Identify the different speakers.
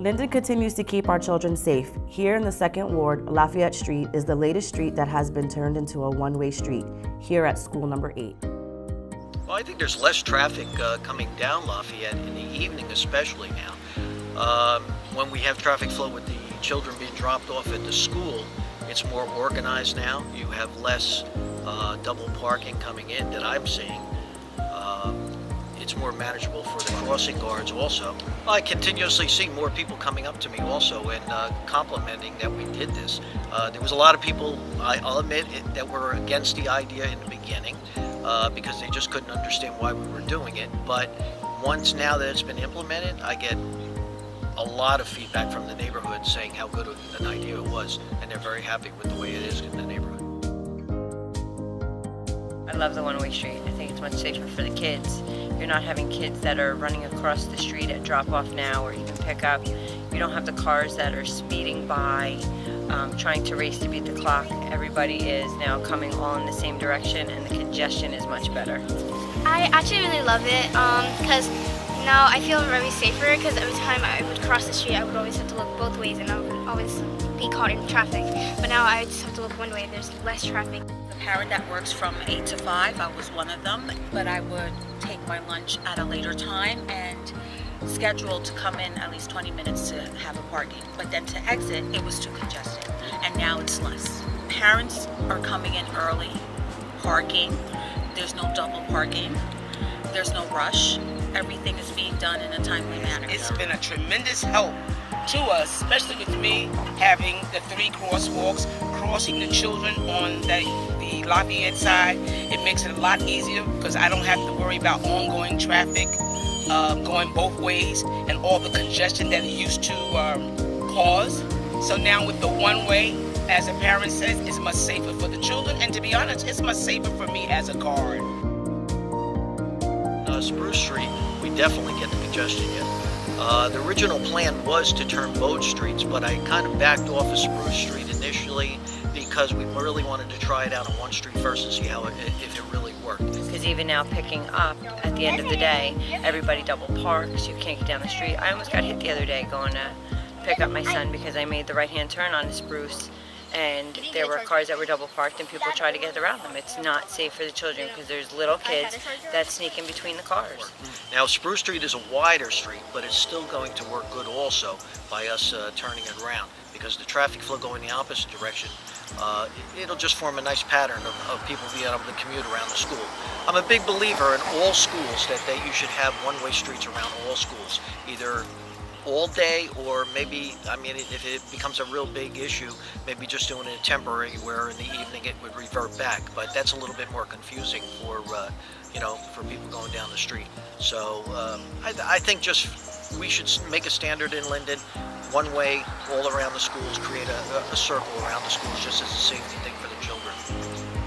Speaker 1: Linden continues to keep our children safe. Here in the 2nd Ward, Lafayette Street is the latest street that has been turned into a one-way street, here at school number 8.
Speaker 2: Well, I think there's less traffic coming down Lafayette in the evening, especially now. When we have traffic flow with the children being dropped off at the school, it's more organized now. You have less double parking coming in that I'm seeing. It's more manageable for the crossing guards also. I continuously see more people coming up to me also and complimenting that we did this. There was a lot of people, I'll admit, that were against the idea in the beginning because they just couldn't understand why we were doing it. But once now that it's been implemented, I get a lot of feedback from the neighborhood saying how good an idea it was, and they're very happy with the way it is in the neighborhood.
Speaker 3: I love the one-way street. I think it's much safer for the kids. You're not having kids that are running across the street at drop-off now or even pick-up. You don't have the cars that are speeding by, trying to race to beat the clock. Everybody is now coming all in the same direction, and the congestion is much better.
Speaker 4: I actually really love it because now I feel very safer, because every time I would cross the street I would always have to look both ways and I would always be caught in traffic. But now I just have to look one way, there's less traffic.
Speaker 5: The parent that works from 8 to 5, I was one of them, but I would take my lunch at a later time and schedule to come in at least 20 minutes to have a parking. But then to exit, it was too congested, and now it's less. Parents are coming in early, parking, there's no double parking, there's no rush. Everything is being done in a timely manner.
Speaker 6: It's been a tremendous help to us, especially with me having the 3 crosswalks, crossing the children on the Lafayette side. It makes it a lot easier because I don't have to worry about ongoing traffic going both ways and all the congestion that it used to cause. So now with the one way, as a parent says, it's much safer for the children, and to be honest, it's much safer for me as a guard.
Speaker 2: Spruce Street, we definitely get the congestion yet. The original plan was to turn both streets, but I kind of backed off of Spruce Street initially because we really wanted to try it out on one street first and see how if it really worked.
Speaker 3: Because even now picking up at the end of the day, everybody double parks, you can't get down the street. I almost got hit the other day going to pick up my son because I made the right-hand turn on Spruce, and there were cars that were double parked and people tried to get around them. It's not safe for the children because there's little kids that sneak in between the cars.
Speaker 2: Now Spruce Street is a wider street, but it's still going to work good also by us turning it around, because the traffic flow going the opposite direction, it'll just form a nice pattern of people being able to commute around the school. I'm a big believer in all schools that you should have one-way streets around all schools, either all day, or maybe, I mean, if it becomes a real big issue, maybe just doing it temporary where in the evening it would revert back. But that's a little bit more confusing for, for people going down the street. So I think just we should make a standard in Linden, one way all around the schools, create a circle around the schools just as a safety thing for the children.